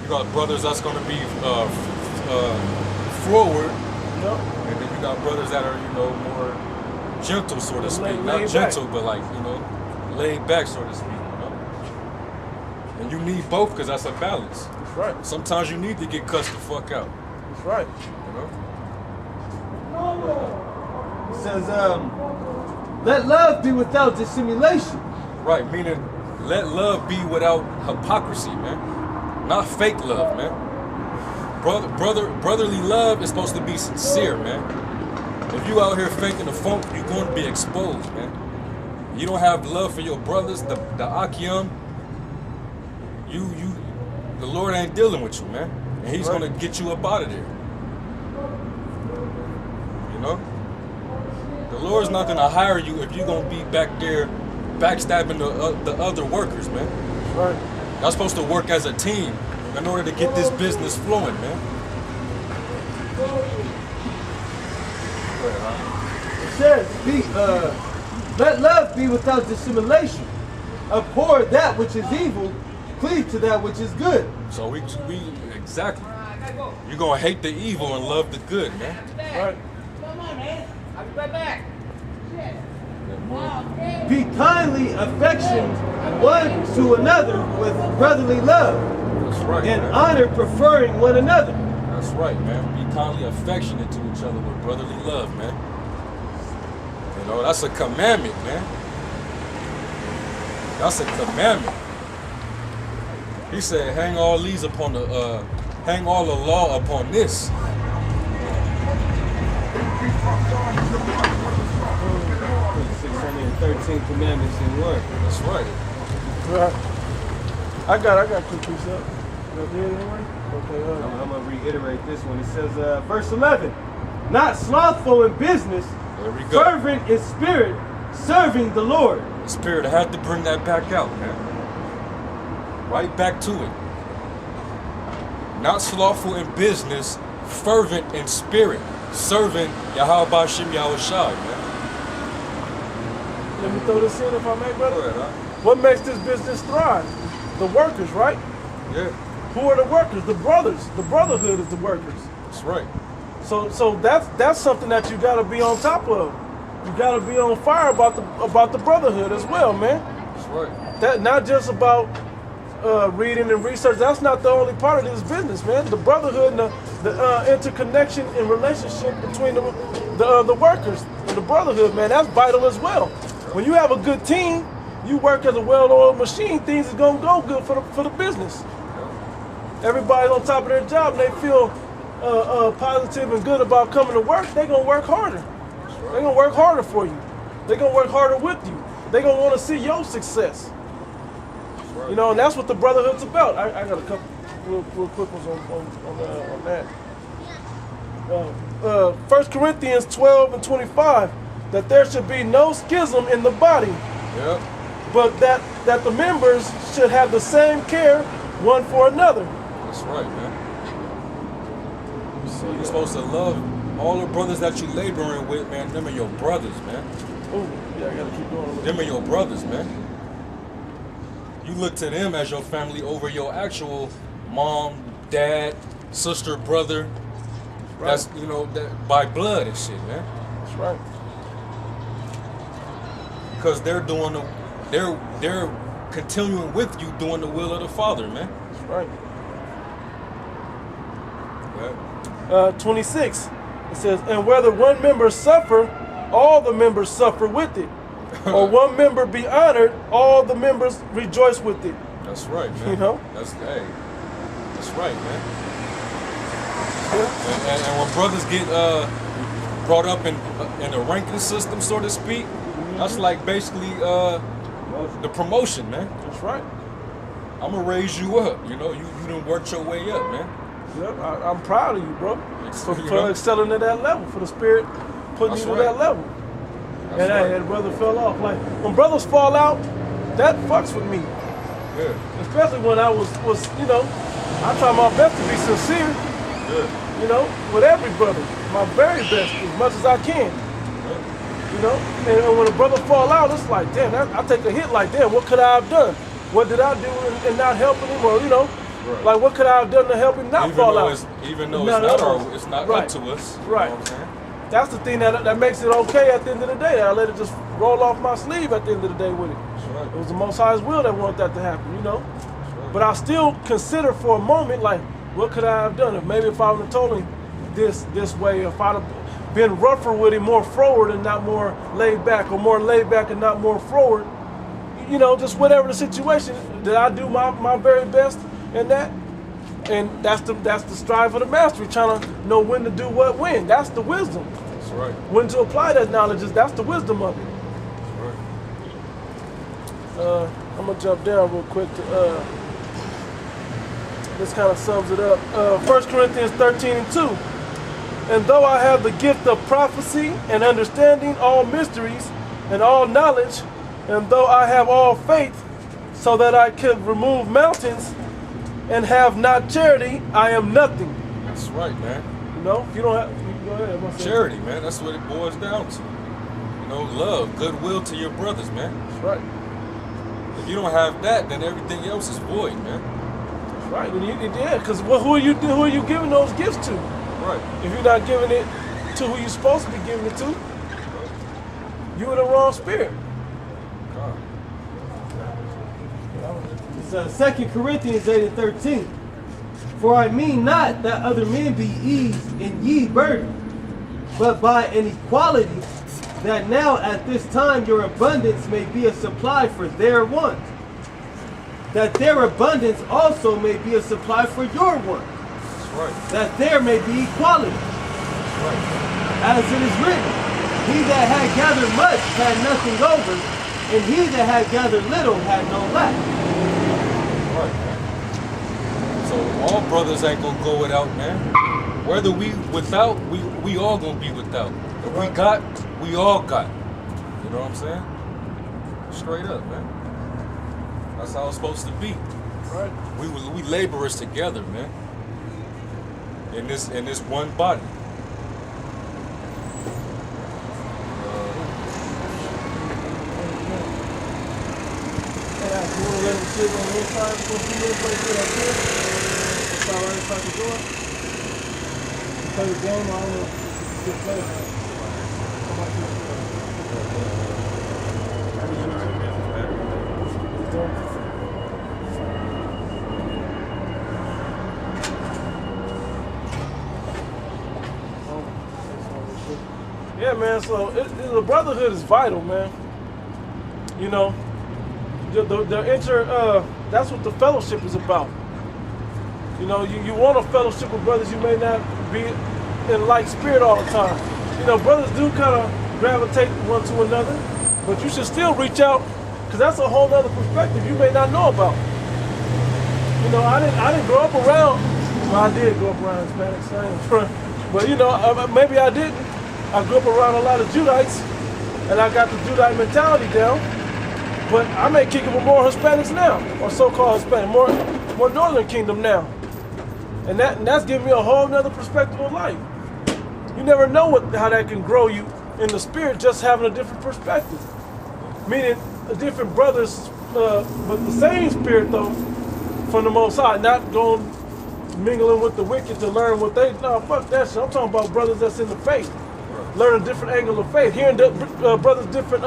You got brothers that's gonna be forward, Yep. and then you got brothers that are, you know, more gentle, so to speak. Not Laid gentle, back. but like, you know, laid back, so to speak. You know? And you need both because that's a balance. That's right. Sometimes you need to get cussed the fuck out. That's right. You know? It says, let love be without dissimulation. Right, meaning let love be without hypocrisy, man. Not fake love, man. Brotherly love is supposed to be sincere, man. If you out here faking the funk, you're going to be exposed, man. You don't have love for your brothers, the Akim, the Lord ain't dealing with you, man. And he's Right. going to get you up out of there. You know? The Lord's not going to hire you if you're going to be back there backstabbing the other workers, man. Right. Y'all supposed to work as a team in order to get this business flowing, man. It says, let love be without dissimulation. Abhor that which is evil, cleave to that which is good. So we exactly. You're gonna hate the evil and love the good, man. Right. Come on, man. I'll be right back. Be kindly affectioned one to another with brotherly love, That's right, and man. honor preferring one another. That's right, man. Be kindly affectionate to each other with brotherly love, man. You know, that's a commandment, man. That's a commandment. He said, hang all these upon the, hang all the law upon this. 613 commandments in one. That's right. Right. I got two pieces up. Okay, I'm gonna reiterate this one. It says, verse 11, not slothful in business, There we go. fervent in spirit, serving the Lord. The Spirit, I had to bring that back out, man. Right back to it. Not slothful in business, fervent in spirit, serving Yahweh Bashim Yahushai, man. Let me throw this in if I may, brother. Go ahead, huh? What makes this business thrive? The workers, right? Yeah, Who are the workers? The brothers. The brotherhood is the workers. that's right. So that's something that you gotta be on top of. You gotta be on fire about the brotherhood as well, man. That's right. That not just about reading and research. That's not the only part of this business, man. The brotherhood and the interconnection and relationship between the workers and the brotherhood, man. That's vital as well. When you have a good team, you work as a well-oiled machine. Things is gonna go good for the business. Everybody's on top of their job and they feel positive and good about coming to work. They're gonna work harder. They're gonna work harder for you. They're gonna work harder with you. They're gonna want to see your success. Right. You know, and that's what the brotherhood's about. I got a couple real quick ones on that. 1 Corinthians 12 and 25, that there should be no schism in the body, Yep. but that the members should have the same care one for another. That's right, man. So you're supposed to love all the brothers that you laboring with, man. Them are your brothers, man. Oh, yeah, I gotta keep going. Them are your brothers, man. You look to them as your family over your actual mom, dad, sister, brother. Right. That's, you know, that by blood and shit, man. That's right. Because they're doing they're continuing with you doing the will of the Father, man. That's right. Yeah. 26, it says, and whether one member suffer, all the members suffer with it. Or one member be honored, all the members rejoice with it. That's right, man. You know? That's right, man. Yeah. And when brothers get brought up in the ranking system, so to speak, that's like basically the promotion, man. That's right. I'm gonna raise you up. You know, you done worked your way up, man. Yep, I'm proud of you, bro. For You know? excelling at that level, for the Spirit putting That's you right. to that level. That's And right. that brother fell off. Like, when brothers fall out, that fucks with me. Yeah, Especially when I was you know, I try my best to be sincere, yeah, you know, with every brother. My very best, as much as I can. yeah. You know, and when a brother fall out, it's like, damn, I take a hit like, damn, what could I have done? What did I do in not helping him? Or, you know, Right. Like, what could I have done to help him not fall out? Even though Not it's at all. not, it's not Right. up to us. You Right. know what I'm saying? That's the thing that makes it okay at the end of the day. I let it just roll off my sleeve at the end of the day with it. That's right. It was the Most High's will that wanted that to happen, you know? That's right. But I still consider for a moment, like, what could I have done? If I would have told him this way, if I'd have been rougher with him, more forward and not more laid back, or more laid back and not more forward, you know, just whatever the situation, did I do my very best in that? And that's the strive for the mastery, trying to know when to do what when. That's the wisdom. That's right. When to apply that knowledge, that's the wisdom of it. That's right. I'm gonna jump down real quick to this kind of sums it up. 1 Corinthians 13:2. And though I have the gift of prophecy and understanding all mysteries and all knowledge, and though I have all faith so that I could remove mountains and have not charity, I am nothing. That's right, man. You know, if you don't have, you go ahead. I'm gonna say- Charity, man. That's what it boils down to. You know, love, goodwill to your brothers, man. That's right. If you don't have that, then everything else is void, man. That's right. Yeah, because who are you giving those gifts to? Right. If you're not giving it to who you're supposed to be giving it to, you in the wrong spirit. God. It's 2 Corinthians 8:13. For I mean not that other men be eased and ye burdened, but by an equality, that now at this time your abundance may be a supply for their want, that their abundance also may be a supply for your want, That's right. that there may be equality. That's right. As it is written, he that had gathered much had nothing over, and he that had gathered little had no lack. Right, man. So all brothers ain't gonna go without, man. Whether we without, we all gonna be without. If we got, we all got. You know what I'm saying? Straight up, man. That's how it's supposed to be. Right. We laborers together, man. In this one body. You want to let him sit on the inside for a few minutes right there up here? It's all right if I can do it? Play the game, I don't know if you can play it. How about you? Yeah, man, so the brotherhood is vital, man. You know, that's what the fellowship is about. You know, you want a fellowship with brothers you may not be in like spirit all the time. You know, brothers do kind of gravitate one to another, but you should still reach out, because that's a whole other perspective you may not know about. You know, I didn't grow up around, well, I did grow up around Hispanics, but you know, maybe I didn't. I grew up around a lot of Judites, and I got the Judite mentality down. But I may kick it with more Hispanics now, or so-called Hispanic, more Northern Kingdom now, and that's giving me a whole nother perspective of life. You never know how that can grow you in the spirit, just having a different perspective. Meaning, different brothers, but the same spirit though, from the Most High, not going mingling with the wicked to learn what they. No, fuck that shit. I'm talking about brothers that's in the faith, learning different angles of faith, hearing brothers different.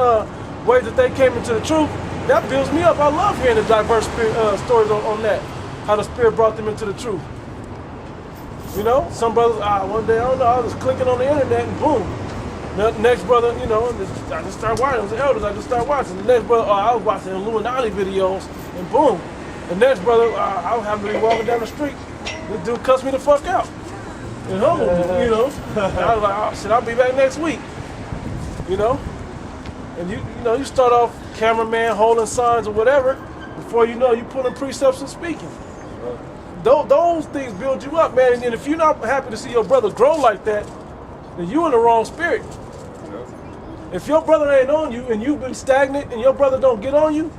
Ways that they came into the truth, that builds me up. I love hearing the diverse stories on that, how the Spirit brought them into the truth. You know, some brothers, one day, I don't know, I was clicking on the internet and boom. The next brother, you know, I just started watching, it was the elders, I just started watching. The next brother, I was watching Illuminati videos and boom. The next brother, I was having to be walking down the street. This dude cussed me the fuck out. And humbled me, you know. And I was like, oh shit, I'll be back next week. You know? And you know, you start off cameraman holding signs or whatever, before you know, you pulling precepts and speaking. Those things build you up, man. And if you're not happy to see your brother grow like that, then you in the wrong spirit. If your brother ain't on you and you've been stagnant and your brother don't get on you,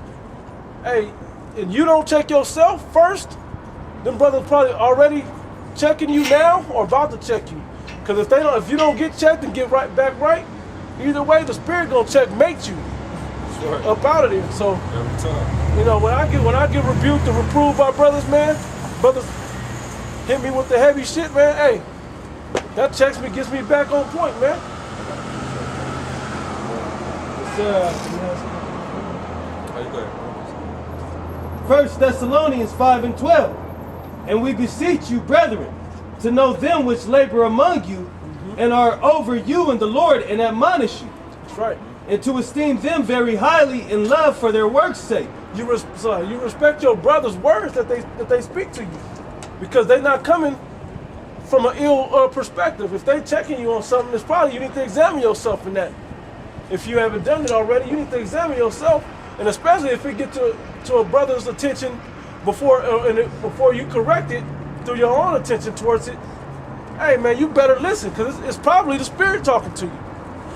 hey, and you don't check yourself first, them brothers probably already checking you now or about to check you. Because if you don't get checked and get back right, either way, the spirit gonna checkmate you up out of there. So every time. You know, when I get rebuked and reproved by brothers, man, brothers hit me with the heavy shit, man, hey, that checks me, gets me back on point, man. How you doing? 1 Thessalonians 5:12. And we beseech you, brethren, to know them which labor among you and are over you in the Lord and admonish you. That's right. And to esteem them very highly in love for their work's sake. You respect your brother's words that they speak to you, because they're not coming from an ill perspective. If they checking you on something, it's probably you need to examine yourself in that. If you haven't done it already, you need to examine yourself, and especially if it get to a brother's attention before you correct it through your own attention towards it. Hey man, you better listen, because it's probably the Spirit talking to you.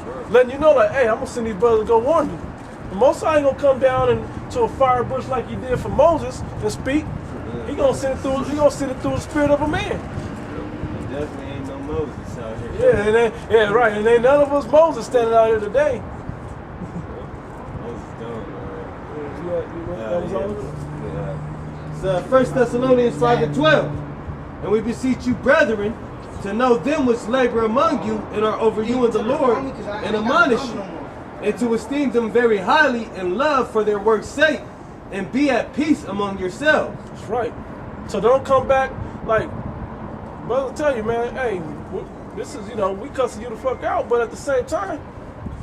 Sure. Letting you know, like, hey, I'm gonna send these brothers to go warn you. The Most High ain't gonna come down into a fire bush like he did for Moses and speak. He gonna send it through the spirit of a man. There definitely ain't no Moses out here. Yeah, right. And ain't none of us Moses standing out here today. Moses gone, Yeah. It's 1 Thessalonians 5:12. And we beseech you, brethren, to know them which labor among you and are over you in the Lord and admonish you, and to esteem them very highly in love for their work's sake, and be at peace among yourselves. That's right. So don't come back like, brother tell you, man, hey, this is, we cussing you the fuck out, but at the same time,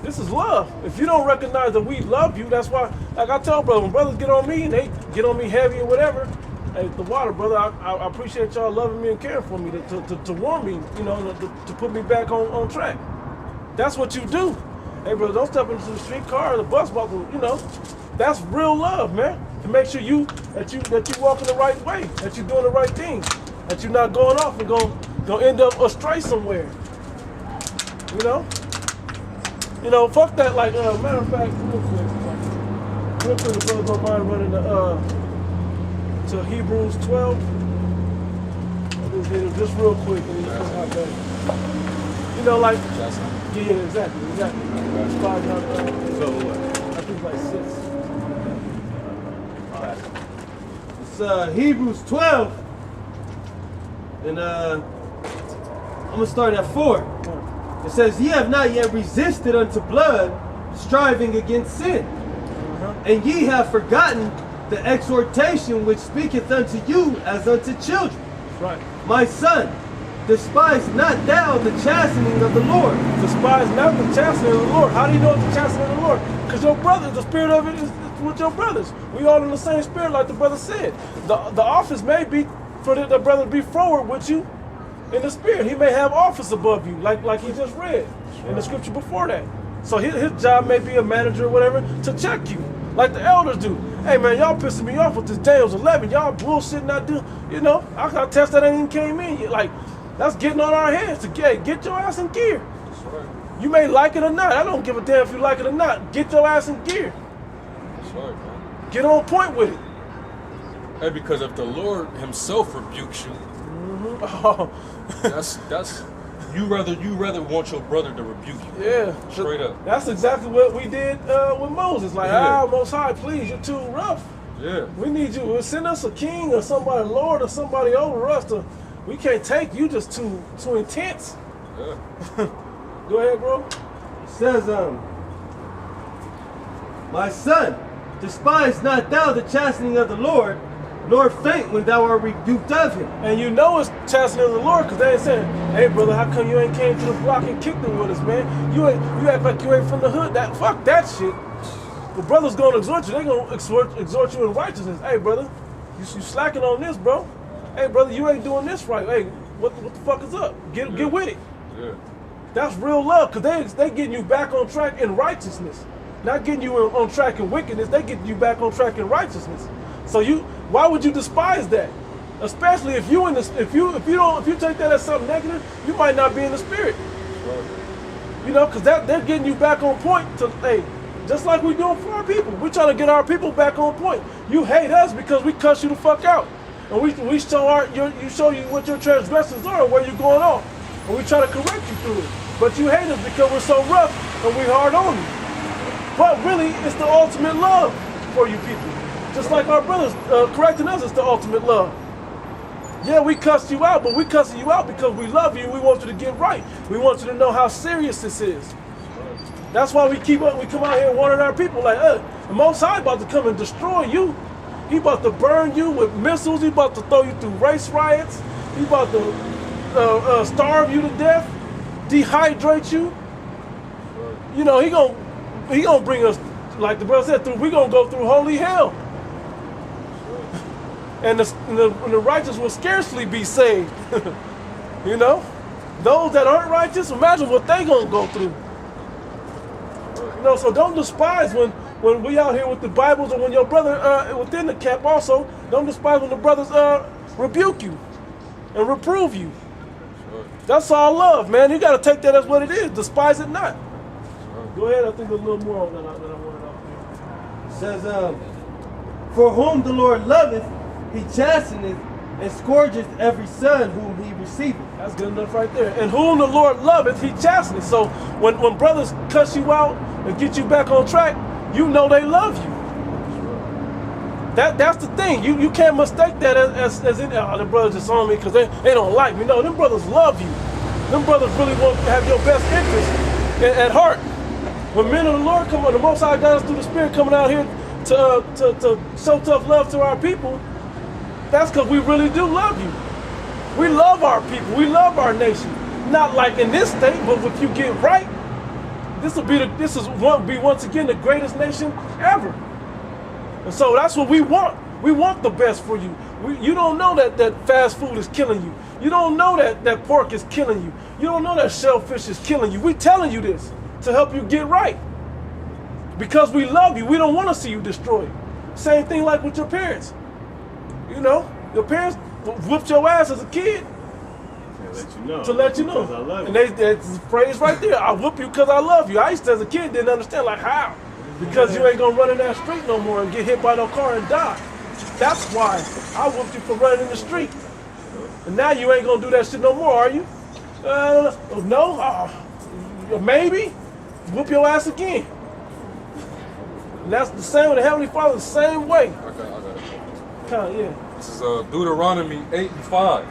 this is love. If you don't recognize that we love you, that's why, like I tell brothers, when brothers get on me and they get on me heavy or whatever, hey, the water, brother, I appreciate y'all loving me and caring for me, to warn me, to put me back on track. That's what you do. Hey, brother, don't step into the streetcar or the bus buckle, That's real love, man. To make sure that you walking the right way, that you're doing the right thing, that you're not going off and gonna end up astray somewhere. Fuck that. Like, matter of fact, real quick, the brothers don't mind running to Hebrews 12. Just real quick, and then how bad. Like, yeah, exactly. It's 500. So what? I think like 6. It's Hebrews 12, and I'm gonna start at 4. It says, ye have not yet resisted unto blood, striving against sin. And ye have forgotten the exhortation which speaketh unto you as unto children. Right. My son, despise not thou the chastening of the Lord. Despise not the chastening of the Lord. How do you know it's the chastening of the Lord? Because your brothers, the spirit of it is with your brothers. We all in the same spirit, like the brother said. The office may be for the brother to be forward with you in the spirit. He may have office above you, like he just read in the scripture before that. So his job may be a manager or whatever to check you, like the elders do. Hey man, y'all pissing me off with this Daniel's 11. Y'all bullshitting, not doing. I got a test that ain't even came in yet. Like, that's getting on our heads to get your ass in gear. That's right. You may like it or not. I don't give a damn if you like it or not. Get your ass in gear. That's right, man. Get on point with it. Hey, because if the Lord Himself rebukes you, that's you rather want your brother to rebuke you. Yeah, straight up. That's exactly what we did with Moses. Like, Most High, please, you're too rough. Yeah. We need you. Send us a king or somebody, Lord, or somebody over us to. We can't take you, just too intense. Yeah. Go ahead, bro. It says, my son, despise not thou the chastening of the Lord, nor faint when thou art rebuked of him. And you know it's chastening of the Lord, because they ain't saying, hey brother, how come you ain't came to the block and kicked him with us, man? You act like you ain't from the hood. Fuck that shit. The brother's gonna exhort you. They gonna exhort you in righteousness. Hey brother, you slacking on this, bro. Hey brother, you ain't doing this right. Hey, what the fuck is up? Get with it. Yeah. That's real love, because they getting you back on track in righteousness. Not getting you on track in wickedness, they getting you back on track in righteousness. So why would you despise that? Especially if you take that as something negative, you might not be in the spirit. Because they're getting you back on point to, hey, just like we doing for our people. We're trying to get our people back on point. You hate us because we cuss you the fuck out. And we show you what your transgressions are and where you're going off. And we try to correct you through it. But you hate us because we're so rough and we hard on you. But really, it's the ultimate love for you people. Just like our brothers correcting us is the ultimate love. Yeah, we cussed you out, but we cussing you out because we love you and we want you to get right. We want you to know how serious this is. That's why we come out here warning our people like, the Most High about to come and destroy you. He about to burn you with missiles. He about to throw you through race riots. He about to starve you to death, dehydrate you. You know, he gonna bring us, like the brother said, we gonna go through holy hell. And the righteous will scarcely be saved. You know? Those that aren't righteous, imagine what they gonna go through. You know, so don't despise when we out here with the Bibles, or when your brother within the camp also, don't despise when the brothers rebuke you and reprove you. That's all love, man. You gotta take that as what it is. Despise it not. Go ahead, I think there's a little more on that I wanted out It says, for whom the Lord loveth, he chasteneth and scourgeth every son whom he receiveth. That's good enough right there. And whom the Lord loveth, he chasteneth. So when brothers cuss you out and get you back on track, you know they love you. That's the thing. You can't mistake that as in, the brothers just on me because they don't like me. No, them brothers love you. Them brothers really want to have your best interest at heart. When men of the Lord come on, the Most High got us through the Spirit coming out here to show tough love to our people, that's because we really do love you. We love our people. We love our nation. Not like in this state, but if you get right, this will be once again the greatest nation ever. And so that's what we want. We want the best for you. You don't know that fast food is killing you. You don't know that pork is killing you. You don't know that shellfish is killing you. We're telling you this to help you get right. Because we love you. We don't want to see you destroyed. Same thing like with your parents. You know, your parents whooped your ass as a kid. To let you know. I love you. And that's the phrase right there. I whoop you because I love you. I used to, as a kid, didn't understand, like, how? Because you ain't going to run in that street no more and get hit by no car and die. That's why I whooped you for running in the street. And now you ain't going to do that shit no more, are you? No? Maybe? Whoop your ass again. And that's the same with the Heavenly Father, the same way. I got it. Yeah. This is Deuteronomy 8:5.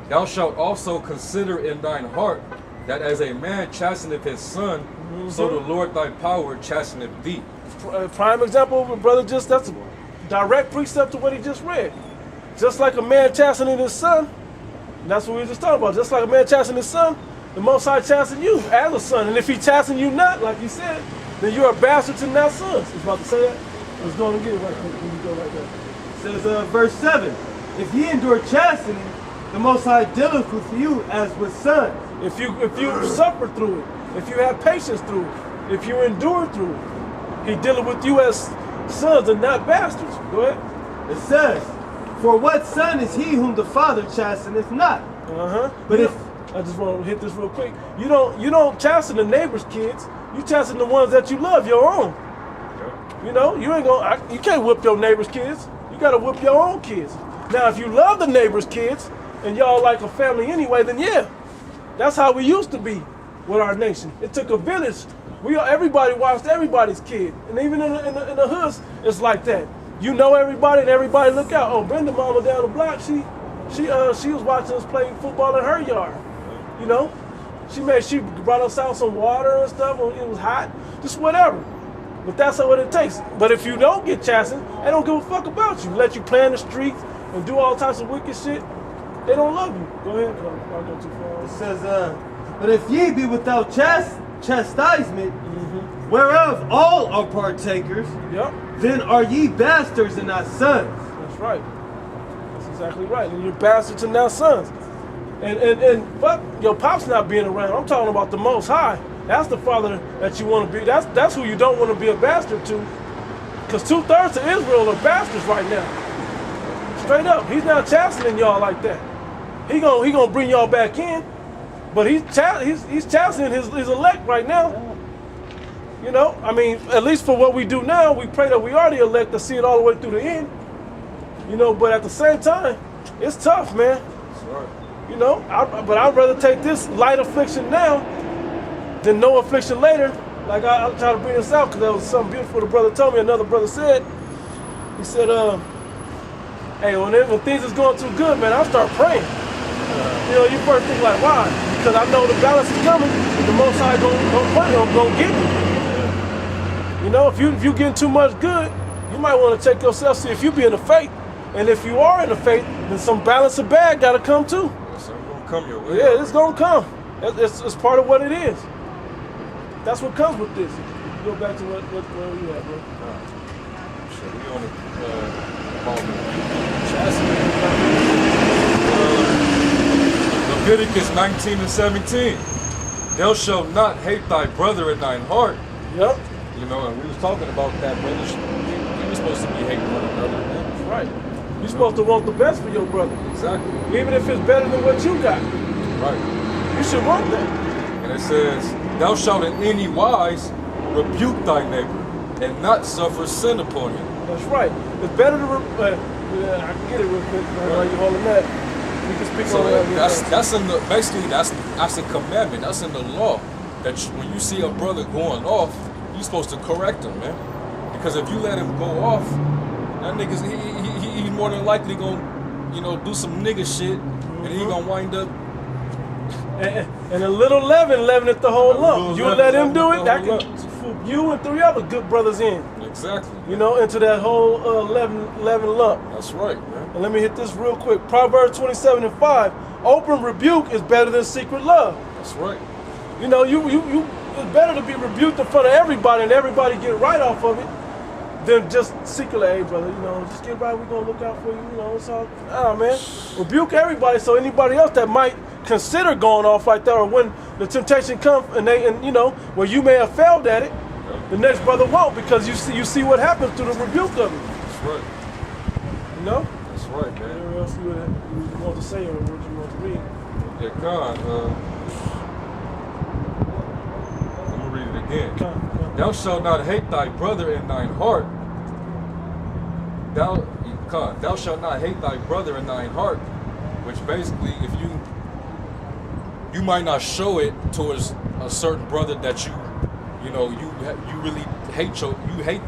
Thou shalt also consider in thine heart that as a man chasteneth his son, so the Lord thy power chasteneth thee. Prime example, brother, that's a direct precept to what he just read. Just like a man chastening his son, that's what we were just talking about. Just like a man chastening his son, the Most High chasten you as a son. And if he chasten you not, like you said, then you're a bastard to not sons. I was about to say that. I was going to get it right quick when you go right there. It says, verse 7, if ye endure chastening, the Most High dealeth with you as with sons. If you suffer through it, if you have patience through it, if you endure through it, he dealeth with you as sons and not bastards. Go ahead. It says, for what son is he whom the Father chasteneth not? But I just want to hit this real quick. You don't chasten the neighbor's kids. You chasten the ones that you love, your own. You know, you can't whip your neighbor's kids. You got to whip your own kids. Now, if you love the neighbor's kids and y'all like a family anyway, then yeah, that's how we used to be with our nation. It took a village. Everybody watched everybody's kid, and even in the hoods, it's like that. You know everybody, and everybody look out. Oh, Brenda mama down the block, she was watching us play football in her yard. You know, she brought us out some water and stuff when it was hot, just whatever. But that's what it takes. But if you don't get chastened, they don't give a fuck about you. Let you play in the streets and do all types of wicked shit. They don't love you. Go ahead. I'll go too far. It says, but if ye be without chastisement, whereof all are partakers, then are ye bastards and not sons. That's right. That's exactly right. And you're bastards and not sons. And fuck your pop's not being around. I'm talking about the Most High. That's the father that you want to be. That's who you don't want to be a bastard to. Because 2/3 of Israel are bastards right now. Straight up. He's not chastening y'all like that. He gonna bring y'all back in. But he's chastening his elect right now. You know, I mean, at least for what we do now, we pray that we are the elect to see it all the way through the end. You know, but at the same time, it's tough, man. You know, but I'd rather take this light affliction now than no affliction later. Like I'll try to bring this out because that was something beautiful the brother told me. Another brother said, he said, Hey, when things is going too good, man, I start praying. You know, you first think like, why? Because I know the balance is coming. The Most High gonna get me. You know, if you getting too much good, you might want to check yourself, see if you be in the faith. And if you are in the faith, then some balance of bad got to come too. Something gonna come your way. Yeah, it's gonna come. It's part of what it is. That's what comes with this. Go back to where you at, bro. So we on the Leviticus 19:17. Thou shalt not hate thy brother in thine heart. Yep. You know, and we was talking about that, brothers. We were supposed to be hating one another, man. Right. You're supposed to want the best for your brother. Exactly. Even if it's better than what you got. Right. You should want that. And it says, thou shalt in any wise rebuke thy neighbor, and not suffer sin upon him. That's right. It's better to yeah, I can get it real quick. While you holding that, we can speak So on that. that's in the basically that's a commandment. That's in the law. That when you see a brother going off, you're supposed to correct him, man. Because if you let him go off, that nigga's he's more than likely gonna, you know, do some nigga shit, and he gonna wind up. And a little leaveneth the whole lump. You let him do it, that can lump. swoop you and 3 other good brothers in. Exactly. You know, into that whole leaven lump. That's right, man. And let me hit this real quick. Proverbs 27:5. Open rebuke is better than secret love. That's right. You know, it's better to be rebuked in front of everybody and everybody get right off of it than just secretly, hey brother, you know, just get right, we're gonna look out for you, you know, it's all, man. Rebuke everybody so anybody else that might consider going off like that, or when the temptation comes and you know, where you may have failed at it, the next brother won't, because you see what happens through the rebuke of it. That's right. You know? That's right, man. Whatever else you want to say or what you want to read. Yeah, God, let me read it again. Come. Thou shalt not hate thy brother in thine heart. Thou shalt not hate thy brother in thine heart, which basically, if you might not show it towards a certain brother that you know you really hate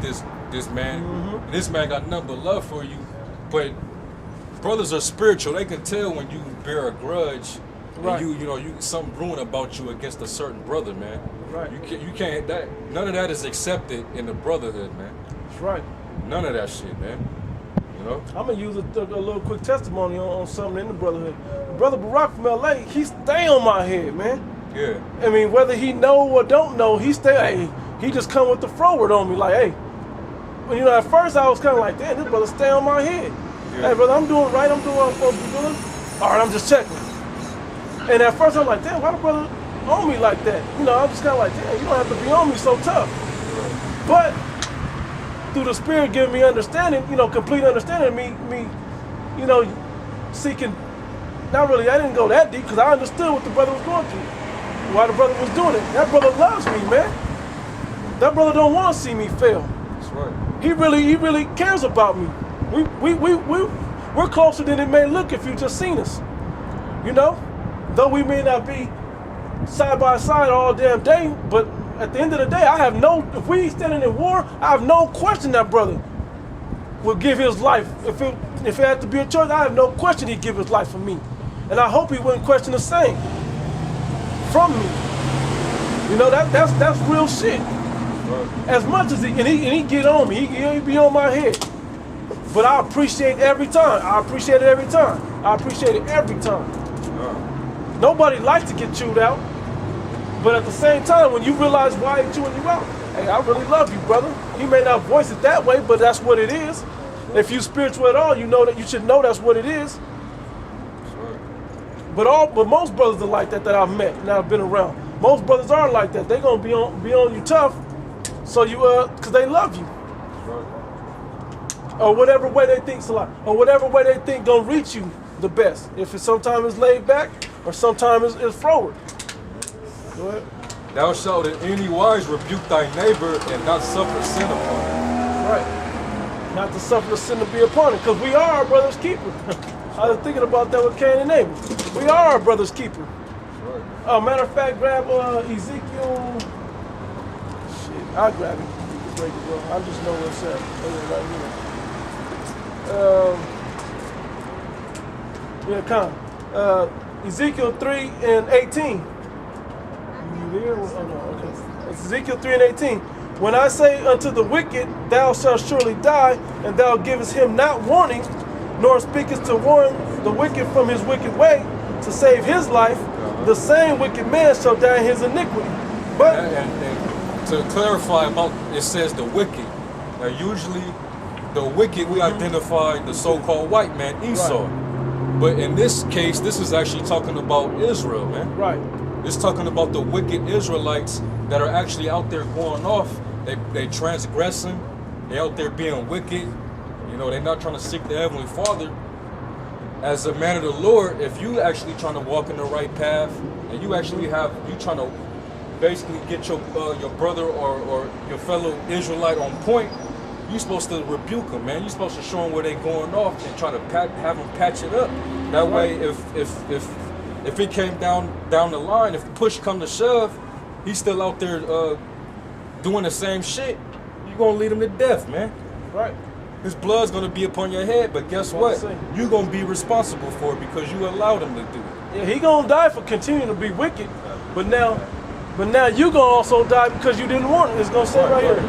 this man. Mm-hmm. And this man got nothing but love for you, but brothers are spiritual. They can tell when you bear a grudge. Right. And you know, something brewing about you against a certain brother, man. Right. You can't none of that is accepted in the brotherhood, man. That's right. None of that shit, man. You know? I'm gonna use a little quick testimony on something in the brotherhood. Brother Barack from LA, he stay on my head, man. Yeah. I mean, whether he know or don't know, he just come with the forward on me, like, hey. Well, you know, at first I was kind of like, damn, this brother stay on my head. Yeah. Hey, brother, I'm doing right. I'm doing what I'm supposed to be doing. All right, I'm just checking. And at first I'm like, damn, why the brother on me like that? You know, I'm just kind of like, damn, you don't have to be on me so tough. But through the Spirit giving me understanding, you know, complete understanding, me, you know, seeking, not really, I didn't go that deep because I understood what the brother was going through, why the brother was doing it. That brother loves me, man. That brother don't want to see me fail. That's right. He really cares about me. We're closer than it may look if you just seen us. You know? Though we may not be side by side all damn day, but at the end of the day, if we standing in war, I have no question that brother will give his life. If it had to be a choice, I have no question he'd give his life for me. And I hope he wouldn't question the same from me. You know, that's real shit. Right. As much as he get on me, he be on my head. But I appreciate every time. I appreciate it every time. Nobody likes to get chewed out. But at the same time, when you realize why he's chewing you out, hey, I really love you, brother. He may not voice it that way, but that's what it is. If you spiritual at all, you know that you should know that's what it is. That's right. But most brothers are like that I've met and I've been around. Most brothers are like that. They're gonna be on you tough, so you because they love you. That's right. Or whatever way they think or whatever way they think gonna reach you the best. If it's sometimes it's laid back or sometimes it's forward. Go ahead. Thou shalt in any wise rebuke thy neighbor and not suffer sin upon him. Right. Not to suffer the sin to be upon it, because we are our brother's keeper. I was thinking about that with Cain and Abel. We are our brother's keeper. Right. Matter of fact, grab Ezekiel. Shit, I'll grab it. You can break it, bro. I just know what's at. Right here. Yeah, come. Ezekiel 3:18. You there? Oh, no, okay. It's Ezekiel 3:18. When I say unto the wicked, thou shalt surely die, and thou givest him not warning, nor speakest to warn the wicked from his wicked way, to save his life, the same wicked man shall die in his iniquity. But And to clarify about, it says the wicked. Now usually the wicked, we identify the so-called white man, Esau. Right. But in this case, this is actually talking about Israel, man. right, It's talking about the wicked Israelites that are actually out there going off. They transgressing. They out there being wicked. You know, they're not trying to seek the Heavenly Father. As a man of the Lord, if you actually trying to walk in the right path, and you actually you trying to basically get your brother or your fellow Israelite on point, you're supposed to rebuke them, man. You're supposed to show them where they're going off and try to have them patch it up. That way, if it came down the line, if the push come to shove, he's still out there doing the same shit, you're gonna lead him to death, man. right. His blood's gonna be upon your head, but guess what? You're gonna be responsible for it because you allowed him to do it. Yeah, he gonna die for continuing to be wicked, but now you gonna also die because you didn't want it. It's gonna say right here.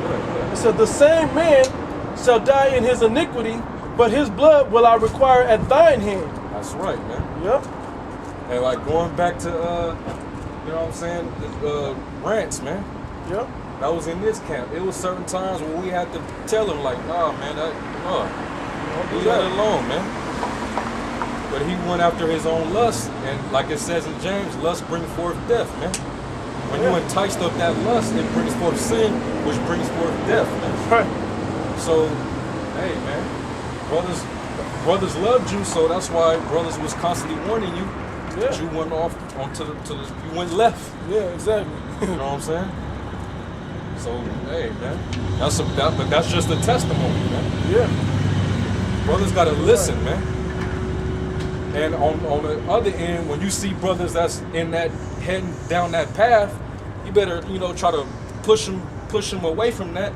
It said, the same man shall die in his iniquity, but his blood will I require at thine hand. That's right, man. Yep. And like going back to, you know what I'm saying, the rants, man. Yep. That was in this camp. It was certain times when we had to tell him, like, nah, man, leave that alone, man. But he went after his own lust, and like it says in James, lust brings forth death, man. When you enticed of that lust, it brings forth sin, which brings forth death, man. Right. So, hey, man, brothers loved you, so that's why brothers was constantly warning you. Yeah. But you went off onto you went left. Yeah, exactly. You know what I'm saying? So, hey, man, but that's just a testimony, man. Yeah. Brothers gotta listen, man. And on the other end, when you see brothers that's in that heading down that path, you better, try to push them away from that.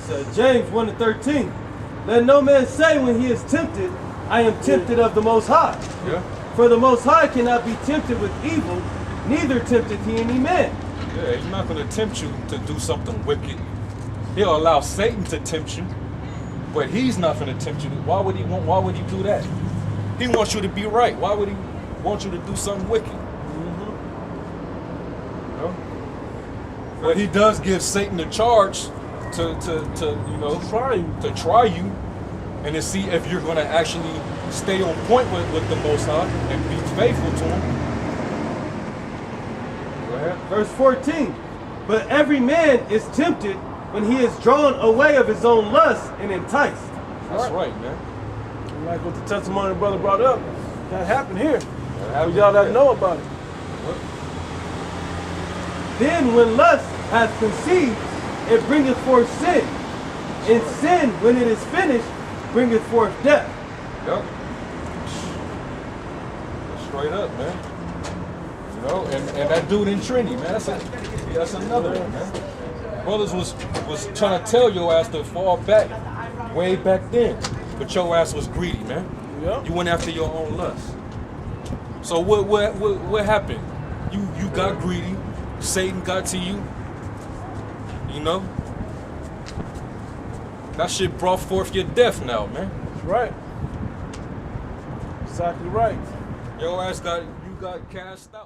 So James 1:13. Let no man say when he is tempted, I am tempted of the Most High. Yeah. For the Most High cannot be tempted with evil, neither tempteth he any man. Yeah, he's not gonna tempt you to do something wicked. He'll allow Satan to tempt you, but he's not gonna tempt you. Why would he do that? He wants you to be right. Why would he want you to do something wicked? You know? But he does give Satan the charge to try you and to see if you're gonna actually stay on point with the Most High and be faithful to him. Go ahead. Verse 14. But every man is tempted when he is drawn away of his own lust and enticed. That's right, man. Like what the testimony the brother brought up, that happened here. That happened For y'all that here. know about it. Then when lust hath conceived, it bringeth forth sin. And sin, when it is finished, bringeth forth death. Yep. Straight up, man. And that dude in Trinity, man, that's another one, man. Brothers was trying to tell your ass to fall back way back then, but your ass was greedy, man. Yep. You went after your own lust. So what happened? You got greedy. Satan got to you. You know? That shit brought forth your death now, man. That's right. Exactly right. Your ass got cast out.